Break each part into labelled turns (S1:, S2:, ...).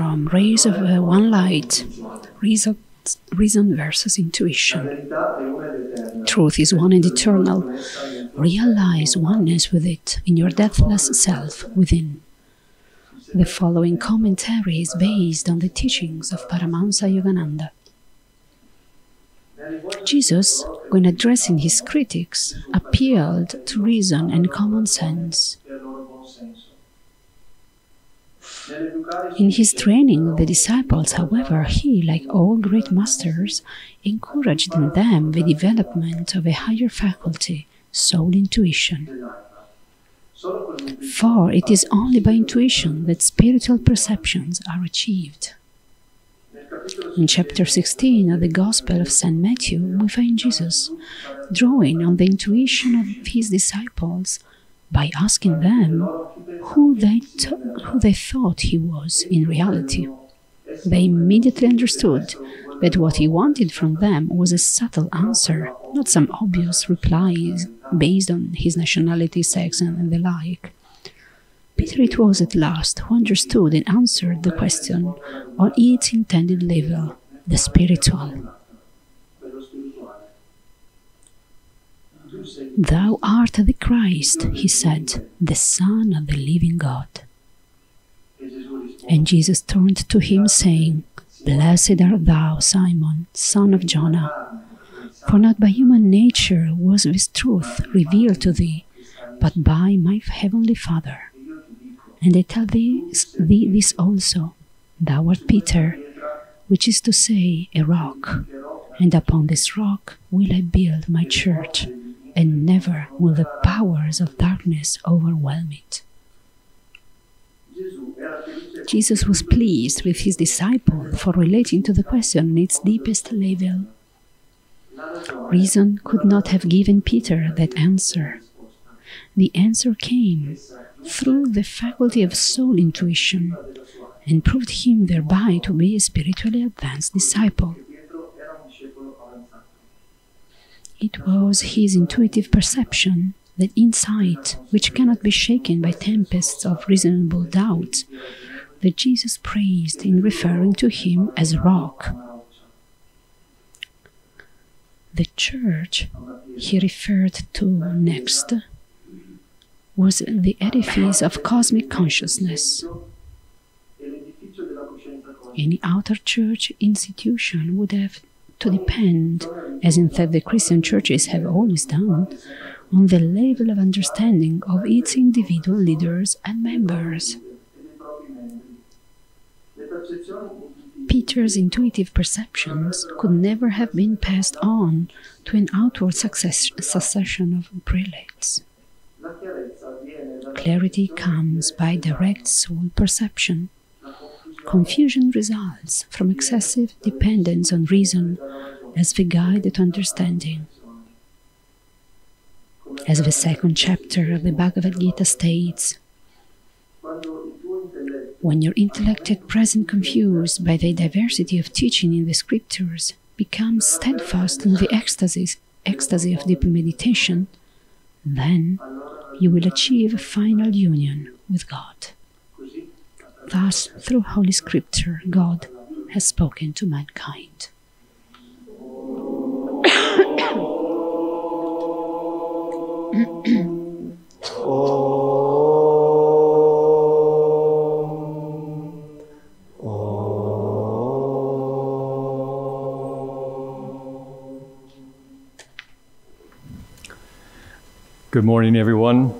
S1: from rays of one light, reason versus intuition. Truth is one and eternal. Realize oneness with it in your deathless self within. The following commentary is based on the teachings of Paramahansa Yogananda. Jesus, when addressing his critics, appealed to reason and common sense. In his training of the disciples, however, he, like all great masters, encouraged in them the development of a higher faculty, soul intuition. For it is only by intuition that spiritual perceptions are achieved. In chapter 16 of the Gospel of St. Matthew, we find Jesus drawing on the intuition of his disciples by asking them who they thought he was in reality. They immediately understood that what he wanted from them was a subtle answer, not some obvious replies based on his nationality, sex, and the like. Peter it was at last who understood and answered the question on its intended level, the spiritual. Thou art the Christ, he said, the Son of the living God. And Jesus turned to him, saying, Blessed art thou, Simon, son of Jonah, for not by human nature was this truth revealed to thee, but by my heavenly Father. And I tell thee this also, thou art Peter, which is to say, a rock, and upon this rock will I build my church, and never will the powers of darkness overwhelm it. Jesus was pleased with his disciple for relating to the question on its deepest level. Reason could not have given Peter that answer. The answer came through the faculty of soul intuition and proved him thereby to be a spiritually advanced disciple. It was his intuitive perception, that insight which cannot be shaken by tempests of reasonable doubt, that Jesus praised in referring to him as rock. The church he referred to next was the edifice of cosmic consciousness. Any outer church institution would have to depend, as in fact the Christian churches have always done, on the level of understanding of its individual leaders and members. Peter's intuitive perceptions could never have been passed on to an outward succession of prelates. Clarity comes by direct soul perception. Confusion results from excessive dependence on reason as the guide to understanding. As the second chapter of the Bhagavad Gita states, when your intellect at present confused by the diversity of teaching in the scriptures becomes steadfast in the ecstasy of deep meditation, then you will achieve a final union with God. Thus, through Holy Scripture, God has spoken to mankind.
S2: Good morning, everyone.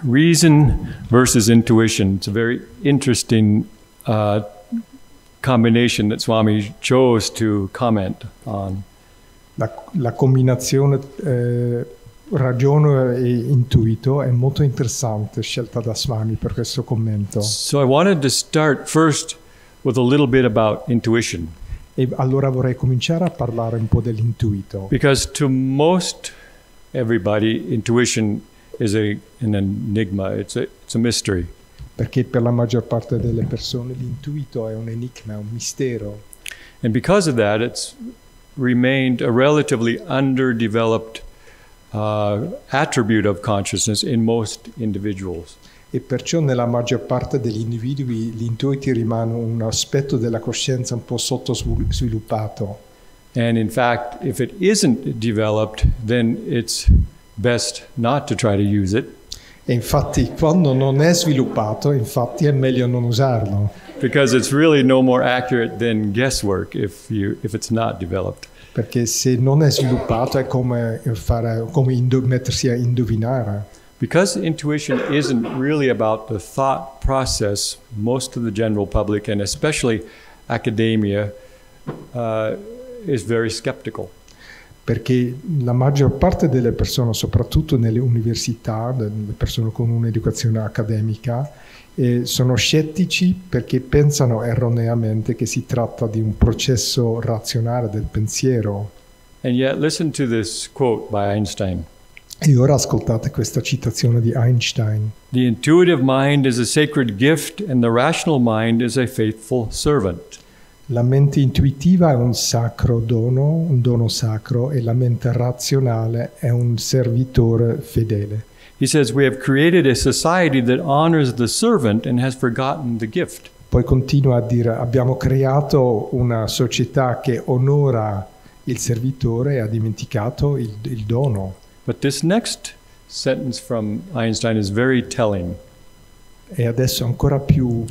S2: Reason versus intuition. It's a very interesting combination that Swami chose to comment on.
S3: La combinazione ragione e intuito è molto interessante, scelta da Swami per questo commento.
S2: So I wanted to start first with a little bit about intuition.
S3: E allora vorrei cominciare a parlare un po' dell'intuito.
S2: Because to most everybody, intuition is an enigma, it's a mystery.
S3: Perché per la maggior parte delle persone l'intuito è un enigma, un mistero.
S2: And because of that, it's remained a relatively underdeveloped attribute of consciousness in most individuals.
S3: E perciò nella maggior parte degli individui gli intuiti rimangono un aspetto della coscienza un po' sottosviluppato.
S2: And in fact, if it isn't developed, then it's best not to try to use it.
S3: E infatti quando non è sviluppato, infatti è meglio non usarlo.
S2: Because it's really no more accurate than guesswork if it's not developed.
S3: Perché se non è sviluppato è come mettersi a indovinare.
S2: Because intuition isn't really about the thought process, most of the general public, and especially academia, is very skeptical.
S3: Perché la maggior parte delle persone, soprattutto nelle università, le persone con un'educazione accademica, sono scettici perché pensano erroneamente che si tratta di un processo razionale del pensiero.
S2: And yet, listen to this quote by Einstein.
S3: E ora ascoltate questa citazione di Einstein.
S2: The intuitive mind is a sacred gift and the rational mind is a faithful servant.
S3: La mente intuitiva è un sacro dono, un dono sacro, e la mente razionale è un servitore fedele.
S2: He says, we have created a society that honors the servant and has forgotten the gift.
S3: Poi continua a dire, abbiamo creato una società che onora il servitore e ha dimenticato il dono.
S2: But this next sentence from Einstein is very telling.
S3: E adesso ancora più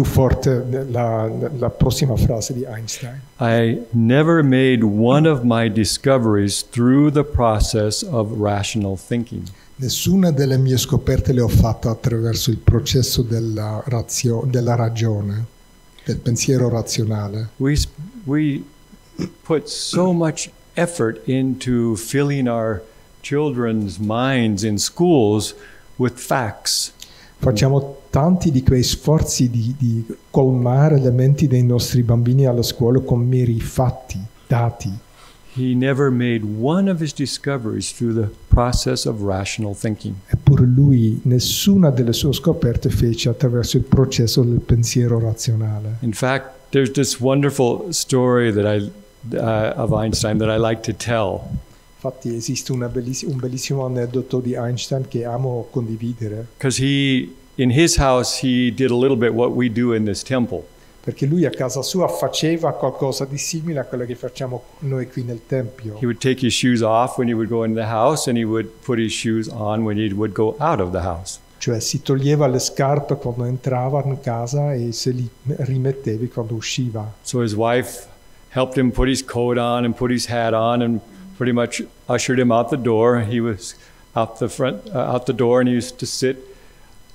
S3: forte la prossima frase di Einstein.
S2: I never made one of my discoveries through the process of rational thinking.
S3: Nessuna delle mie scoperte le ho fatte attraverso il processo della ragione, del pensiero razionale.
S2: We put so much effort into filling our children's minds in schools with facts.
S3: Facciamo tanti di quei sforzi di colmare le menti dei nostri bambini alla scuola con meri fatti, dati.
S2: He never made one of his discoveries through the process of rational thinking.
S3: Eppure lui nessuna delle sue scoperte fece attraverso il processo del pensiero razionale.
S2: In fact, there's this wonderful story of Einstein that I like to tell.
S3: Infatti esiste un bellissimo aneddoto di Einstein che amo condividere.
S2: Because in his house, he did a little bit what we do in this temple.
S3: Perché lui a casa sua faceva qualcosa di simile a quello che facciamo noi qui nel tempio.
S2: He would take his shoes off when he would go into the house, and he would put his shoes on when he would go out of the house.
S3: Cioè si toglieva le scarpe quando entrava in casa e se li rimetteva quando usciva.
S2: So his wife helped him put his coat on and put his hat on and pretty much ushered him out the door. He was out the door, and he used to sit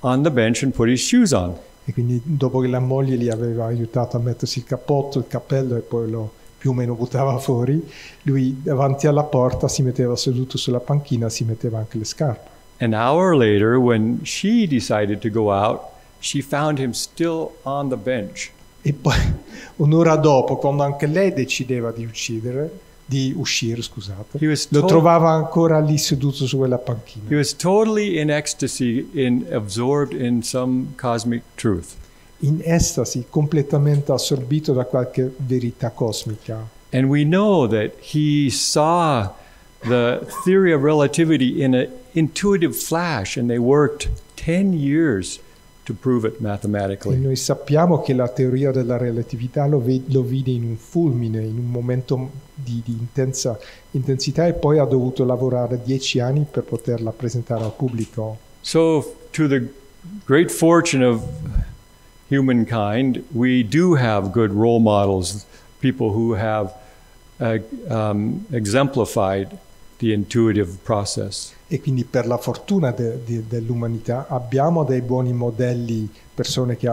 S2: on the bench and put his shoes on.
S3: E quindi dopo che la moglie gli aveva aiutato a mettersi il cappotto, il cappello e poi lo più o meno buttava fuori, lui davanti alla porta si metteva seduto sulla panchina, si metteva anche le scarpe.
S2: An hour later, when she decided to go out, she found him still on the bench.
S3: E poi un'ora dopo, quando anche lei decideva di uscire, lo trovava ancora lì seduto su quella panchina.
S2: He was totally in ecstasy, absorbed in some cosmic truth.
S3: In estasi, completamente assorbito da qualche verità cosmica.
S2: And we know that he saw the theory of relativity in an intuitive flash, and they worked 10 years to prove it mathematically.
S3: E noi sappiamo che la teoria della relatività lo vide in un fulmine, in un momento di intensità, e poi ha dovuto lavorare 10 anni per poterla presentare al pubblico.
S2: So, to the great fortune of humankind, we do have good role models, people who have exemplified the intuitive process.
S3: E quindi per la fortuna dell'umanità abbiamo dei buoni modelli, persone che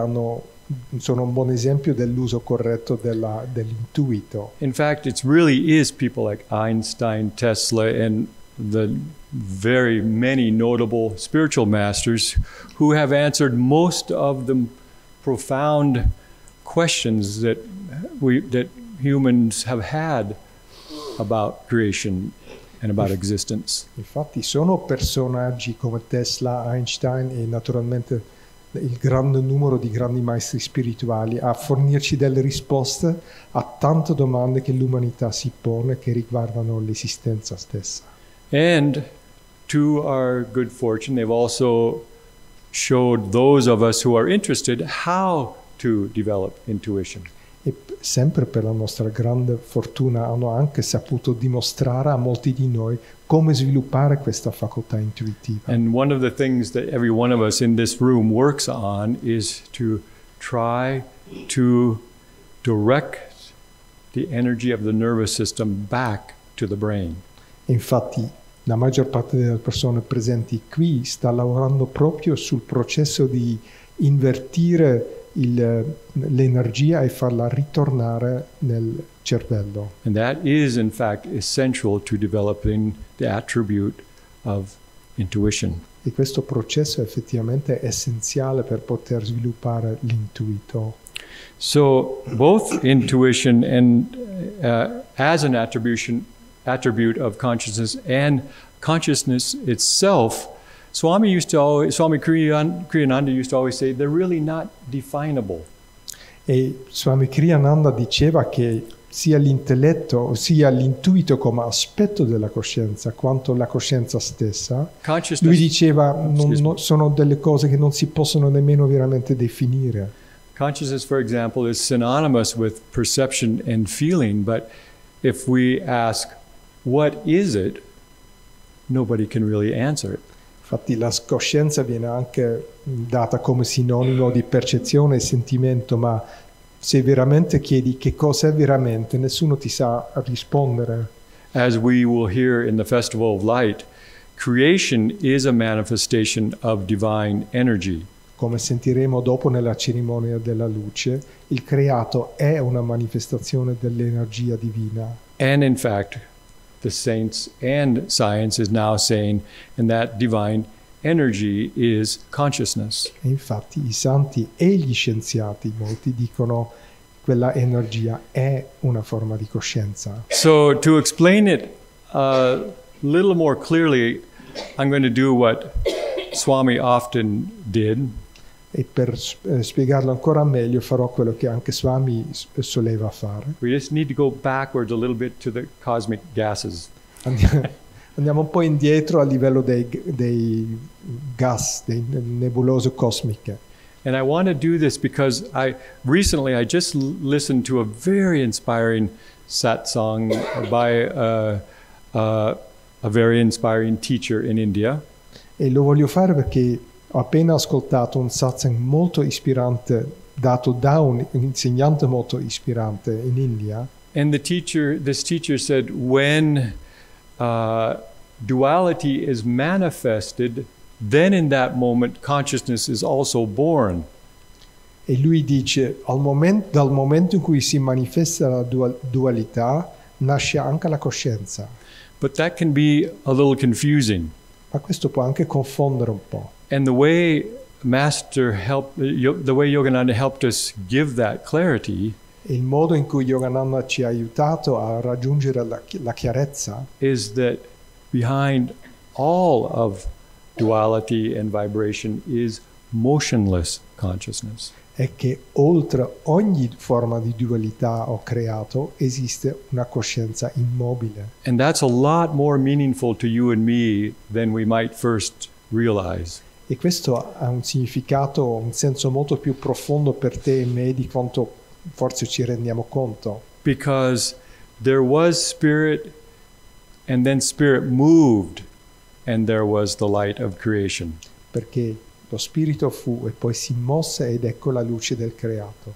S3: sono un buon esempio dell'uso corretto dell'intuito.
S2: In fact, it really is people like Einstein, Tesla, and the very many notable spiritual masters who have answered most of the profound questions that humans have had about creation and about existence.
S3: Infatti sono personaggi come Tesla, Einstein e naturalmente il grande numero di grandi maestri spirituali a fornirci delle risposte a tante domande che l'umanità si pone che riguardano l'esistenza stessa.
S2: And to our good fortune, they've also showed those of us who are interested how to develop intuition.
S3: E sempre per la nostra grande fortuna hanno anche saputo dimostrare a molti di noi come sviluppare questa facoltà intuitiva.
S2: And one of the things that every one of us in this room works on is to try to direct the energy of the nervous system back to the brain.
S3: E infatti la maggior parte delle persone presenti qui sta lavorando proprio sul processo di invertire l'energia e farla ritornare nel cervello.
S2: And that is, in fact, essential to developing the attribute of intuition.
S3: E questo processo effettivamente è essenziale per poter sviluppare l'intuito.
S2: So both intuition and as an attribute of consciousness and consciousness itself, Swami Kriyananda used to always say, they're really not definable.
S3: E Swami Kriyananda diceva che sia l'intelletto, sia l'intuito come aspetto della coscienza, quanto la coscienza stessa, lui diceva sono delle cose che non si possono nemmeno veramente definire.
S2: Consciousness, for example, is synonymous with perception and feeling, but if we ask, what is it? Nobody can really answer it.
S3: Infatti la coscienza viene anche data come sinonimo di percezione e sentimento, ma se veramente chiedi che cosa è veramente, nessuno ti sa rispondere.
S2: As we will hear in the Festival of Light, creation is a manifestation of divine energy.
S3: Come sentiremo dopo nella cerimonia della luce, il creato è una manifestazione dell'energia divina.
S2: And in fact, the saints and science is now saying, and that divine energy is consciousness.
S3: E infatti i santi e gli scienziati, molti dicono, quella energia è una forma di coscienza.
S2: So to explain it a little more clearly, I'm going to do what Swami often did.
S3: E per spiegarlo ancora meglio farò quello che anche Swami soleva fare.
S2: We just need to go backwards a little bit to the cosmic gases.
S3: Andiamo un po' indietro a livello dei gas, dei nebulose cosmiche.
S2: And I want to do this because recently I just listened to a very inspiring satsang by a very inspiring teacher in India.
S3: E lo voglio fare perché ho appena ascoltato un satsang molto ispirante dato da un insegnante molto ispirante in India.
S2: And this teacher said, when duality is manifested, then in that moment consciousness is also born.
S3: E lui dice, dal momento in cui si manifesta la dualità, nasce anche la coscienza.
S2: But that can be a little confusing.
S3: Ma questo può anche confondere un po'.
S2: And the way Yogananda helped us give that clarity
S3: Il modo in cui Yogananda ci ha aiutato a raggiungere la chiarezza
S2: is that behind all of duality and vibration is motionless consciousness.
S3: È che oltre ogni forma di dualità o creato esiste una coscienza immobile.
S2: And that's a lot more meaningful to you and me than we might first realize.
S3: E questo ha un significato, un senso molto più profondo per te e me di quanto forse ci rendiamo conto.
S2: Because there was spirit, and then spirit moved, and there was the light of creation.
S3: Perché lo spirito fu e poi si mosse ed ecco la luce del creato.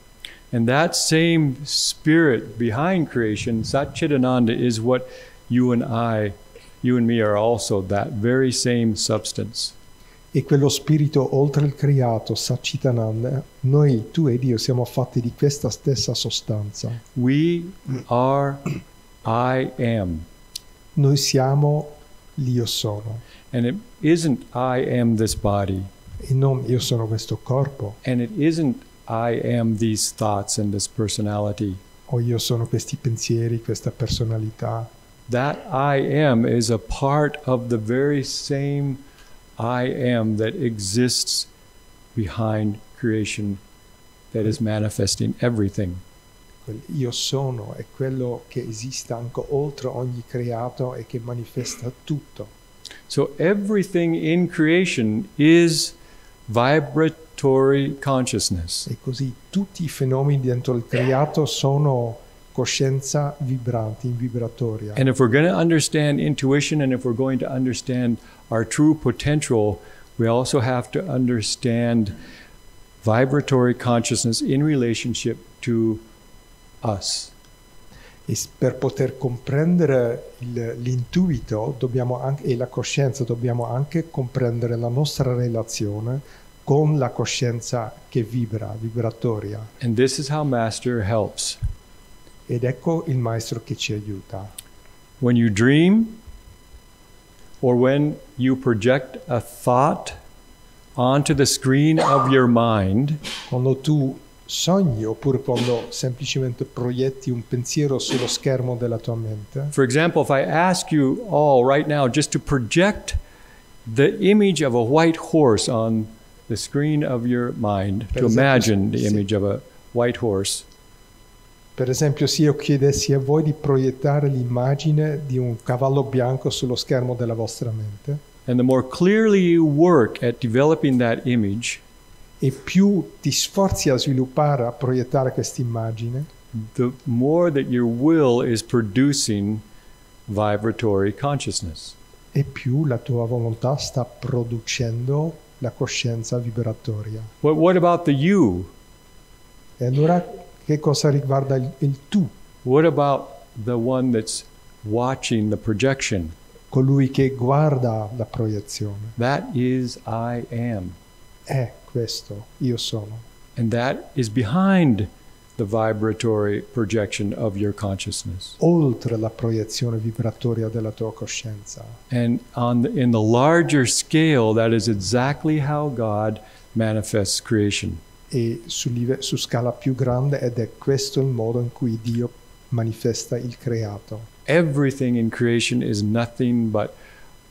S2: And that same spirit behind creation, Satchidananda, is what you and me are also, that very same substance.
S3: E quello spirito oltre il creato, Satchitananda, noi, tu ed io, siamo fatti di questa stessa sostanza.
S2: We are I am.
S3: Noi siamo l'io sono.
S2: And it isn't I am this body.
S3: E non io sono questo corpo.
S2: And it isn't I am these thoughts and this personality.
S3: O io sono questi pensieri, questa personalità.
S2: That I am is a part of the very same I am that exists behind creation, that is manifesting everything.
S3: Io sono è quello che esiste anche oltre ogni creato e che manifesta tutto.
S2: So everything in creation is vibratory consciousness.
S3: E così tutti i fenomeni dentro il creato sono coscienza vibrante, vibratoria.
S2: And if we're going to understand intuition and if we're going to understand our true potential, we also have to understand vibratory consciousness in relationship to us.
S3: E per poter comprendere l'intuito e la coscienza dobbiamo anche comprendere la nostra relazione con la coscienza che vibra, vibratoria.
S2: And this is how Master helps.
S3: Ed ecco il maestro che ci aiuta.
S2: When you dream or when you project a thought onto the screen of your mind,
S3: Quando tu sogni oppure quando semplicemente proietti un pensiero sullo schermo della tua mente.
S2: for example, if I ask you all right now just to project the image of a white horse on the screen of your mind, to imagine the image of a white horse.
S3: Per esempio, se io chiedessi a voi di proiettare l'immagine di un cavallo bianco sullo schermo della vostra mente,
S2: And the more clearly you work at developing that image,
S3: e più ti sforzi a sviluppare, a proiettare questa immagine,
S2: the more that your will is producing vibratory consciousness.
S3: e più la tua volontà sta producendo la coscienza vibratoria.
S2: But what about the you?
S3: E allora che cosa riguarda il tu?
S2: What about the one that's watching the projection?
S3: Colui che guarda la proiezione.
S2: That is I am.
S3: È questo, io sono.
S2: And that is behind the vibratory projection of your consciousness.
S3: Oltre la proiezione vibratoria della tua coscienza.
S2: And in the larger scale, that is exactly how God manifests creation.
S3: E su scala più grande, ed è questo il modo in cui Dio manifesta il creato.
S2: Everything in creation is nothing but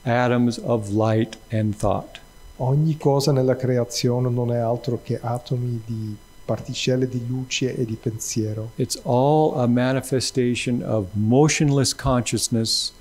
S2: atoms of light and thought.
S3: Ogni cosa nella creazione non è altro che atomi di particelle di luce e di pensiero.
S2: It's all a manifestation of motionless consciousness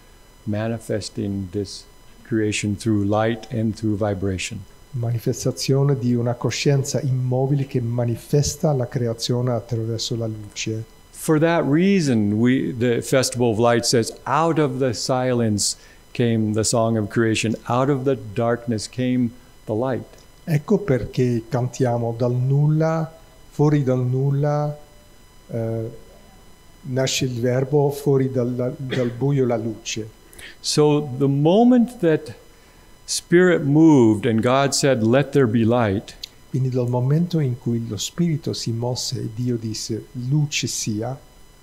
S2: manifesting this creation through light and through vibration.
S3: Manifestazione di una coscienza immobile che manifesta la creazione attraverso la luce.
S2: For that reason, the Festival of Light says, out of the silence came the song of creation, out of the darkness came the light.
S3: Ecco perché cantiamo dal nulla, fuori dal nulla, nasce il verbo, fuori dal buio la luce.
S2: So the moment that Spirit moved and God said, let there be light,
S3: Quindi dal momento in cui lo Spirito si mosse e Dio disse luce sia,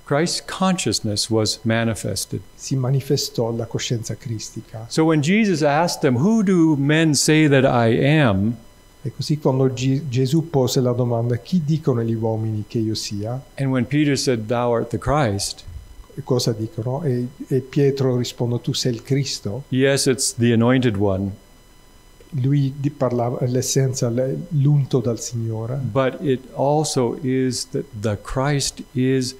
S2: Christ's consciousness was manifested.
S3: si manifestò la coscienza cristica.
S2: So when Jesus asked them, who do men say that I am?
S3: E così quando Gesù pose la domanda chi dicono gli uomini che io sia?
S2: And when Peter said, thou art the Christ,
S3: E cosa dicono? E Pietro risponde tu sei il Cristo.
S2: yes, it's the anointed one,
S3: Lui parlava l'essenza, l'unto dal Signore.
S2: but it also is that the Christ is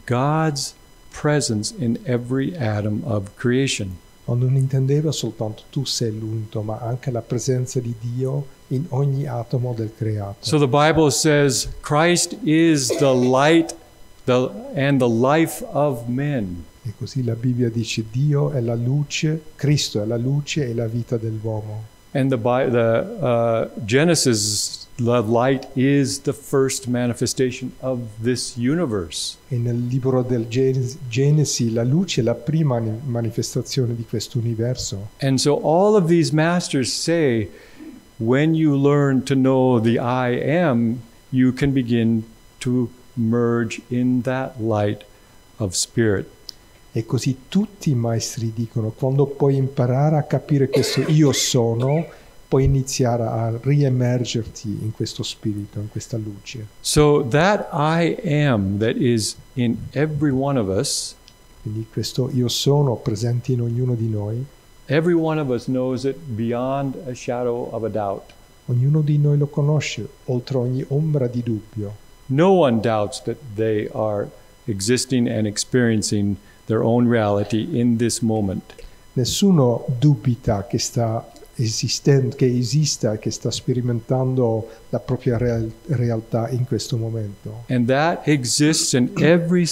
S2: God's presence in every atom of creation.
S3: Ma non intendeva soltanto tu sei l'unto, ma anche la presenza di Dio in ogni atomo del creato.
S2: So the Bible says Christ is the light and the life of men.
S3: E così la Bibbia dice Dio è la luce, Cristo è la luce e la vita dell'uomo.
S2: And Genesis, the light is the first manifestation of this universe.
S3: E nel libro del Genesi la luce è la prima manifestazione di questo universo.
S2: And so all of these masters say, when you learn to know the I am, you can begin to merge in that light of spirit.
S3: E così tutti i maestri dicono, quando puoi imparare a capire questo io sono, puoi iniziare a riemergerti in questo spirito, in questa luce.
S2: So that I am that is in every one of us,
S3: Quindi questo io sono presente in ognuno di noi,
S2: every one of us knows it beyond a shadow of a doubt.
S3: ognuno di noi lo conosce, oltre ogni ombra di dubbio.
S2: No one doubts that they are existing and experiencing their own reality in this moment.
S3: Nessuno dubita che che esista e che sta sperimentando la propria realtà in questo momento.
S2: And that exists in every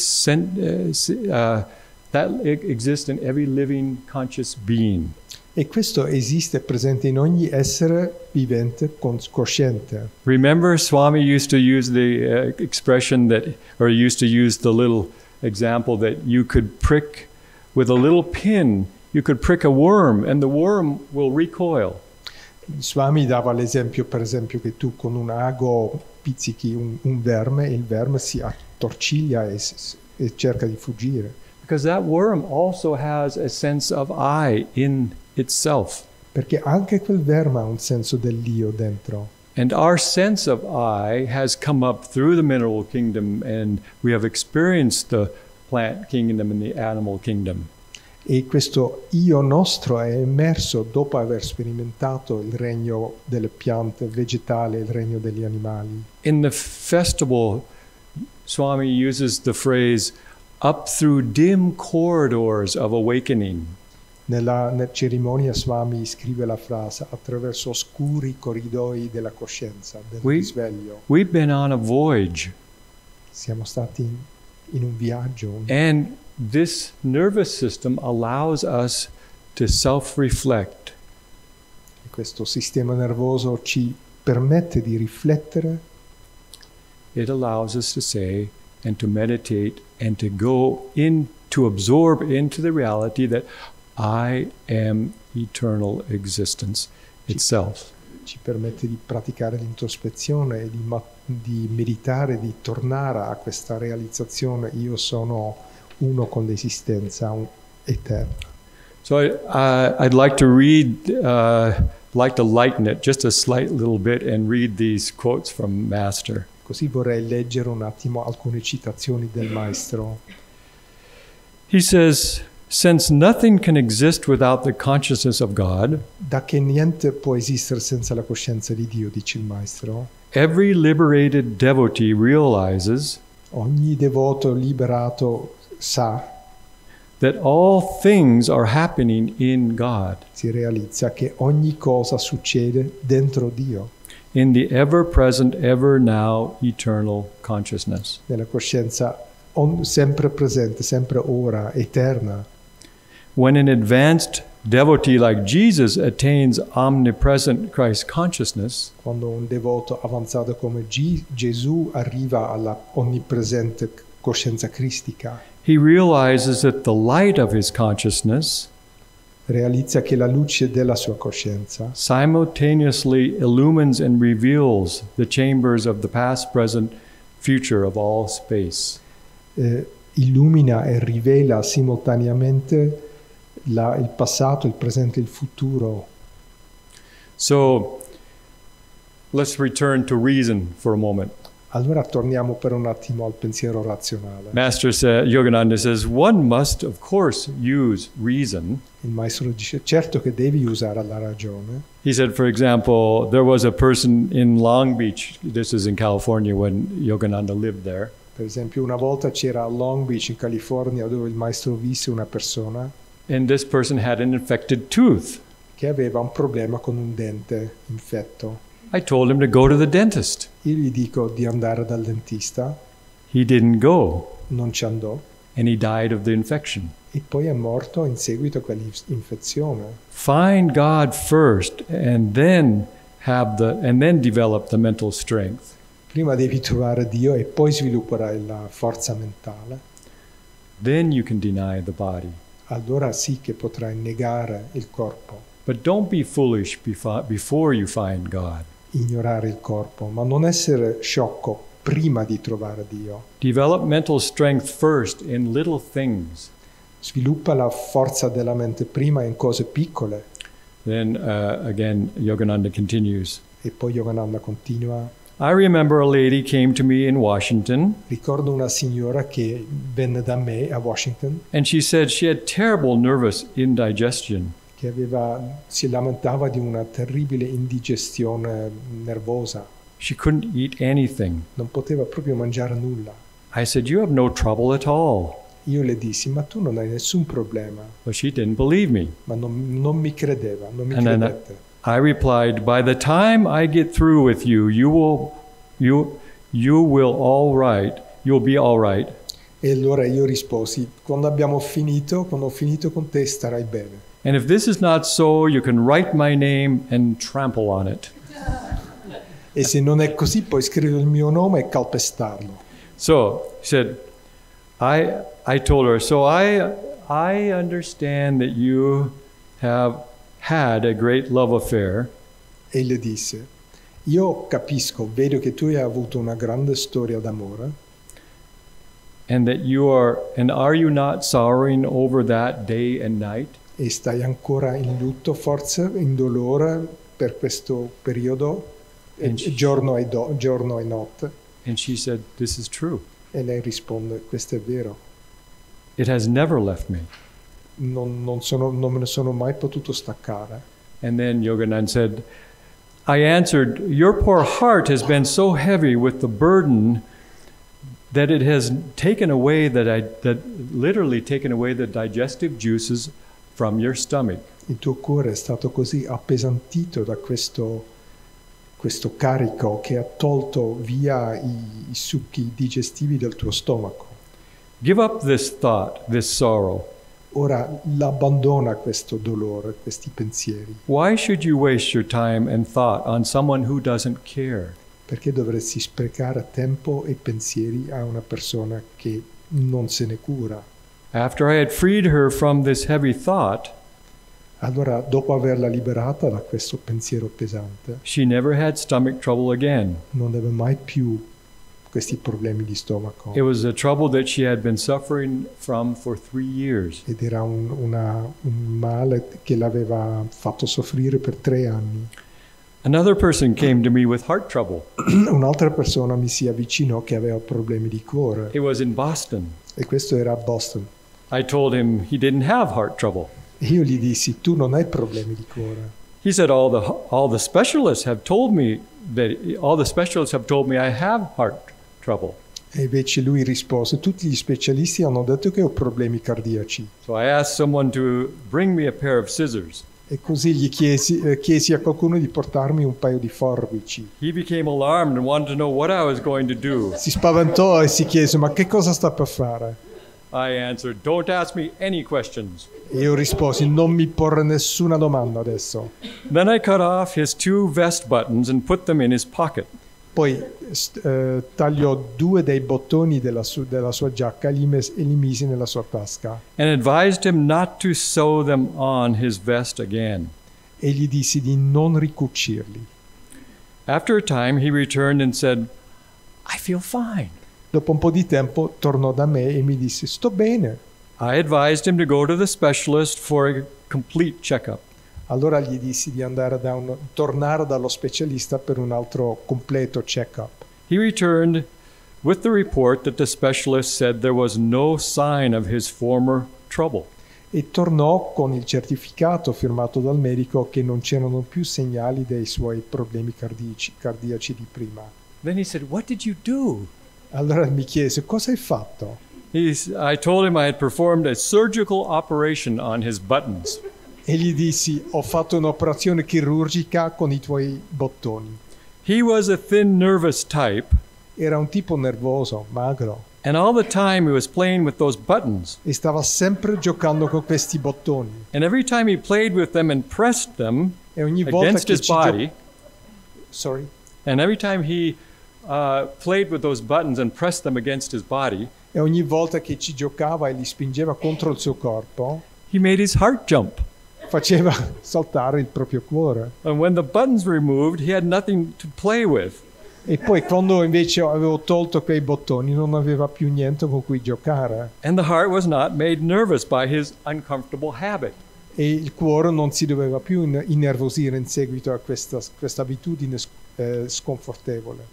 S2: living conscious being.
S3: E questo esiste presente in ogni essere vivente cosciente.
S2: Remember, Swami used to use the expression or used to use the little example that you could prick with a little pin. You could prick a worm and the worm will recoil.
S3: Swami dava l'esempio, per esempio, che tu con un ago pizzichi un verme e il verme si attorciglia e cerca di fuggire.
S2: Because that worm also has a sense of I in itself.
S3: Perché anche quel verme ha un senso dell'io dentro.
S2: And our sense of I has come up through the mineral kingdom, and we have experienced the plant kingdom and the animal kingdom.
S3: E questo io nostro è emerso dopo aver sperimentato il regno delle piante vegetali, il regno degli animali.
S2: In the festival, Swami uses the phrase, up through dim corridors of awakening.
S3: Nella cerimonia Swami scrive la frase attraverso oscuri corridoi della coscienza, del risveglio.
S2: We've been on a voyage.
S3: Siamo stati in un viaggio.
S2: And this nervous system allows us to self-reflect.
S3: E questo sistema nervoso ci permette di riflettere.
S2: It allows us to say and to meditate and to go in, to absorb into the reality that I am eternal existence itself.
S3: Ci permette di praticare l'introspezione e di meditare, di tornare a questa realizzazione: io sono uno con l'esistenza eterna.
S2: So I'd like to lighten it just a slight little bit and read these quotes from Master.
S3: Così vorrei leggere un attimo alcune citazioni del Maestro.
S2: He says, since nothing can exist without the consciousness of God,
S3: da che niente può esistere senza la coscienza di Dio, dice il Maestro,
S2: every liberated devotee realizes
S3: ogni devoto liberato sa
S2: that all things are happening in God,
S3: si realizza che ogni cosa succede dentro Dio,
S2: in the ever-present, ever-now, eternal consciousness.
S3: nella coscienza sempre presente, sempre ora, eterna.
S2: When an advanced devotee like Jesus attains omnipresent Christ consciousness,
S3: quando un devoto avanzato come Gesù arriva alla onnipresente coscienza cristica,
S2: he realizes that the light of his consciousness
S3: realizza che la luce della sua coscienza
S2: simultaneously illumines and reveals the chambers of the past, present, future of all space.
S3: Illumina e rivela simultaneamente il passato, il presente e il futuro.
S2: So let's return to reason for a moment.
S3: Allora torniamo per un attimo al pensiero razionale.
S2: Yogananda says, one must, of course, use reason.
S3: Il maestro dice, certo che devi usare la ragione.
S2: He said, for example, there was a person in Long Beach, this is in California when Yogananda lived there.
S3: Per esempio, una volta c'era a Long Beach, in California, dove il maestro visse una persona
S2: and this person had an infected tooth.
S3: che aveva un problema con un dente infetto.
S2: I told him to go to the dentist.
S3: Io gli dico di andare dal dentista.
S2: He didn't go.
S3: Non ci andò.
S2: And he died of the infection.
S3: E poi è morto in seguito a quell'infezione.
S2: Find God first and then develop the mental strength.
S3: Prima devi trovare Dio e poi svilupperai la forza mentale.
S2: Then you can deny the body.
S3: Allora sì che potrai negare il corpo.
S2: But don't be foolish before you find God.
S3: Ignorare il corpo, ma non essere sciocco prima di trovare Dio.
S2: Develop mental strength first in little things.
S3: Sviluppa la forza della mente prima in cose piccole.
S2: Then again, Yogananda continues.
S3: E poi Yogananda continua.
S2: I remember a lady came to me in Washington.
S3: Ricordo una signora che venne da me a Washington.
S2: And she said she had terrible nervous indigestion.
S3: Che si lamentava di una terribile indigestione nervosa.
S2: She couldn't eat anything.
S3: Non poteva proprio mangiare nulla.
S2: I said, you have no trouble at all.
S3: Io le dissi, ma tu non hai nessun problema.
S2: But she didn't believe me.
S3: Ma non mi credeva, non mi
S2: And then
S3: credette.
S2: I replied, by the time I get through with you, you'll be all right.
S3: E allora io risposi, quando ho finito con te starai bene.
S2: And if this is not so, you can write my name and trample on it.
S3: E se non è così, puoi scrivere il mio nome e calpestarlo.
S2: So he said, I told her, so I understand that you have had a great love affair.
S3: E le disse, io capisco, vedo che tu hai avuto una grande storia d'amore.
S2: And are you not sorrowing over that day and night?
S3: E stai ancora in lutto, forse, in dolore per questo periodo, giorno e notte.
S2: And she said, this is true.
S3: E lei risponde, questo è vero.
S2: It has never left me.
S3: Non me ne sono mai potuto staccare.
S2: And then Yoganand said, I answered, your poor heart has been so heavy with the burden that it has literally taken away the digestive juices from your stomach.
S3: Il tuo cuore è stato così appesantito da questo carico che ha tolto via i succhi digestivi del tuo stomaco.
S2: Give up this thought, this sorrow.
S3: Ora l'abbandona questo dolore, questi pensieri.
S2: Why should you waste your time and thought on someone who doesn't care?
S3: Perché dovresti sprecare tempo e pensieri a una persona che non se ne cura?
S2: After I had freed her from this heavy thought,
S3: allora, dopo averla liberata da questo pensiero pesante,
S2: she never had stomach trouble again.
S3: non aveva mai più questi problemi di stomaco.
S2: It was a trouble that she had been suffering from for 3 years.
S3: Ed era un male che l'aveva fatto soffrire per 3 anni.
S2: Another person came to me with heart trouble.
S3: Un'altra persona mi si avvicinò che aveva problemi di cuore.
S2: It was in Boston.
S3: E questo era a Boston.
S2: I told him he didn't have heart trouble.
S3: Io gli dissi, tu non hai problemi di cuore.
S2: He said, all the specialists have told me I have heart trouble.
S3: E invece lui rispose, tutti gli specialisti hanno detto che ho problemi cardiaci.
S2: So I asked someone to bring me a pair of scissors.
S3: E così gli chiesi a qualcuno di portarmi un paio di forbici.
S2: He became alarmed and wanted to know what I was going to do.
S3: Si spaventò e si chiese, ma che cosa sta per fare?
S2: I answered, don't ask me any questions.
S3: E io risposi, non mi porre nessuna domanda adesso.
S2: Then I cut off his 2 vest buttons and put them in his pocket.
S3: Poi tagliò 2 dei bottoni della sua giacca e li mise nella sua tasca.
S2: And advised him not to sew them on his vest again.
S3: E gli dissi di non ricucirli.
S2: After a time he returned and said, I feel fine.
S3: Dopo un po' di tempo tornò da me e mi disse, sto bene.
S2: I advised him to go to the specialist for a complete checkup.
S3: Allora gli dissi di tornare dallo specialista per un altro completo check-up.
S2: He returned with the report that the specialist said there was no sign of his former trouble.
S3: E tornò con il certificato firmato dal medico che non c'erano più segnali dei suoi problemi cardiaci di prima.
S2: Then he said, what did you do?
S3: Allora mi chiese, cosa hai fatto?
S2: I told him I had performed a surgical operation on his buttons.
S3: E gli dissi, ho fatto un'operazione chirurgica con i tuoi bottoni.
S2: He was a thin, nervous type.
S3: Era un tipo nervoso, magro.
S2: And all the time he was playing with those buttons.
S3: E stava sempre giocando con questi bottoni.
S2: And every time he played with them and pressed them
S3: e ogni volta
S2: against his body.
S3: Sorry.
S2: And every time he played with those buttons and pressed them against his body.
S3: E ogni volta che ci giocava e li spingeva contro il suo corpo.
S2: He made his heart jump.
S3: Faceva saltare il proprio cuore.
S2: And when the buttons were removed, he had nothing to play with.
S3: E poi quando invece avevo tolto quei bottoni non aveva più niente con cui giocare.
S2: And the heart was not made nervous by his uncomfortable habit.
S3: E il cuore non si doveva più innervosire in seguito a questa abitudine sconfortevole.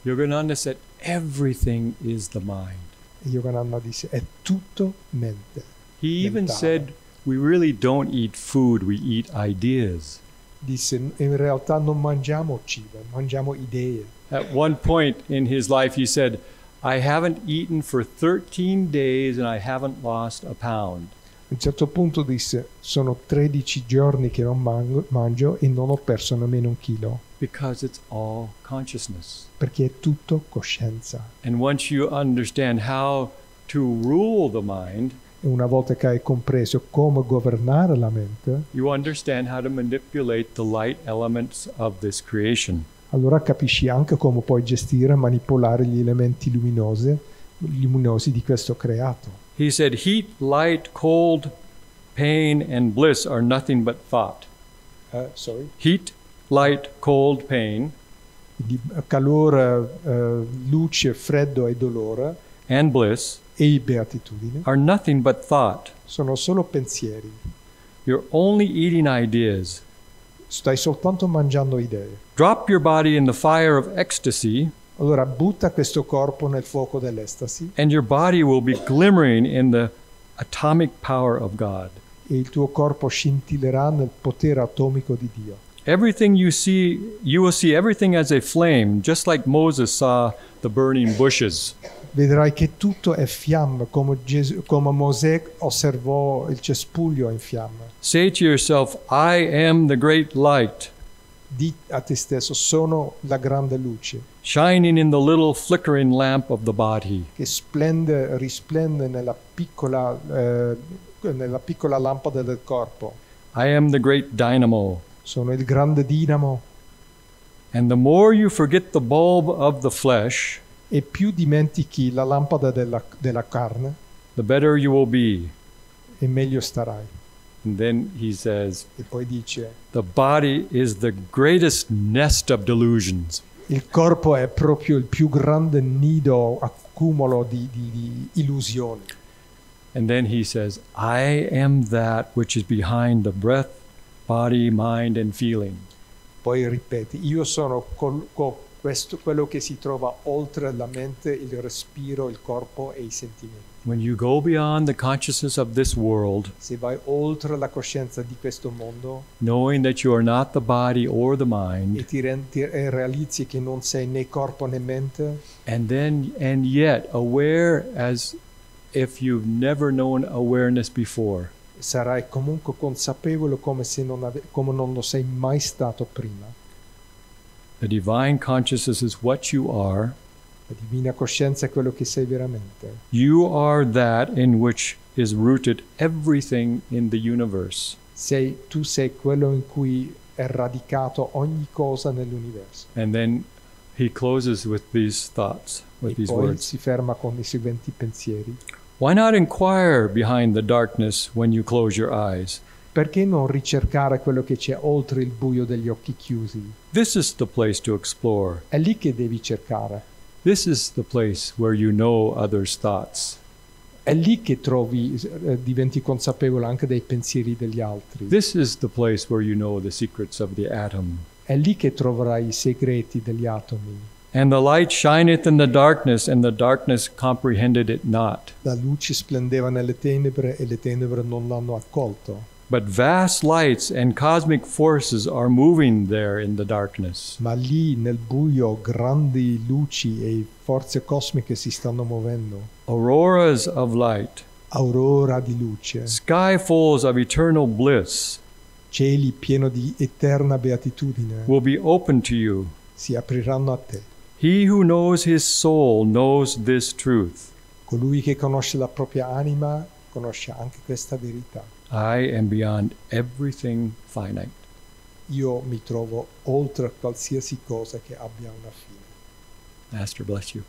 S2: Yogananda said, everything is the mind.
S3: E Yogananda disse, è tutto mente.
S2: He even said, we really don't eat food, we eat ideas.
S3: Disse, in realtà non mangiamo cibo, mangiamo idee.
S2: At one point in his life he said, I haven't eaten for 13 days and I haven't lost a pound.
S3: A un certo punto disse: sono 13 giorni che non mangio e non ho perso nemmeno un chilo,
S2: Because it's all consciousness.
S3: perché è tutto coscienza.
S2: And once you understand how to rule the mind,
S3: E una volta che hai compreso come governare la mente,
S2: you understand how to manipulate the light elements of this creation.
S3: allora capisci anche come puoi gestire e manipolare gli elementi luminosi di questo creato.
S2: He said, heat, light, cold, pain, and bliss are nothing but thought. Heat, light, cold, pain,
S3: Quindi calore, luce, freddo e dolore
S2: and bliss
S3: e beatitudine
S2: are nothing but thought.
S3: sono solo pensieri.
S2: You're only eating ideas.
S3: Stai soltanto mangiando idee.
S2: Drop your body in the fire of ecstasy,
S3: Allora butta questo corpo nel fuoco dell'estasi
S2: and your body will be glimmering in the atomic power of God.
S3: e il tuo corpo scintillerà nel potere atomico di Dio.
S2: Everything you see, you will see everything as a flame, just like Moses saw the burning bushes.
S3: Vedrai che tutto è fiamme, come Mosè osservò il cespuglio in fiamme.
S2: Say to yourself, I am the great light,
S3: Di a te stesso: sono la grande luce
S2: shining in the little flickering lamp of the body.
S3: che risplende nella piccola lampada del corpo.
S2: I am the great dynamo.
S3: Sono il grande dinamo.
S2: And the more you forget the bulb of the flesh,
S3: E più dimentichi la lampada della carne,
S2: the better you will be.
S3: e meglio starai.
S2: And then he says,
S3: E poi dice:
S2: the body is the greatest nest of delusions.
S3: il corpo è proprio il più grande nido, accumulo di illusioni.
S2: And then he says, I am that which is behind the breath, body, mind, and feeling.
S3: Poi ripeti: io sono quello che si trova oltre la mente, il respiro, il corpo e i sentimenti.
S2: When you go beyond the consciousness of this world,
S3: Se vai oltre la coscienza di questo mondo
S2: knowing that you are not the body or the
S3: e
S2: mind,
S3: ti realizzi che non sei né corpo né mente,
S2: and yet aware as if you've never known awareness before,
S3: sarai comunque consapevole come non lo sei mai stato prima.
S2: the divine consciousness is what you are.
S3: La divina coscienza è quello che sei veramente.
S2: You are that in which is rooted everything in the universe.
S3: Tu sei quello in cui è radicato ogni cosa nell'universo.
S2: And then he closes with these thoughts, with
S3: E
S2: these
S3: poi
S2: words.
S3: si ferma con i seguenti pensieri.
S2: Why not inquire behind the darkness when you close your eyes?
S3: Perché non ricercare quello che c'è oltre il buio degli occhi chiusi?
S2: This is the place to explore.
S3: È lì che devi cercare.
S2: This is the place where you know others' thoughts.
S3: È lì che diventi consapevole anche dei pensieri degli altri.
S2: This is the place where you know the secrets of the atom.
S3: È lì che troverai i segreti degli atomi.
S2: And the light shineth in the darkness, and the darkness comprehended it not.
S3: La luce splendeva nelle tenebre e le tenebre non l'hanno accolto.
S2: But vast lights and cosmic forces are moving there in the darkness.
S3: Ma lì nel buio grandi luci e forze cosmiche si stanno muovendo.
S2: Auroras of light,
S3: Aurora di luce,
S2: skyfuls of eternal bliss
S3: cieli pieni di eterna beatitudine
S2: will be open to you.
S3: si apriranno a te.
S2: He who knows his soul knows this truth.
S3: Colui che conosce la propria anima conosce anche questa verità.
S2: I am beyond everything finite.
S3: Io mi trovo oltre qualsiasi cosa che abbia una fine.
S2: Master bless you.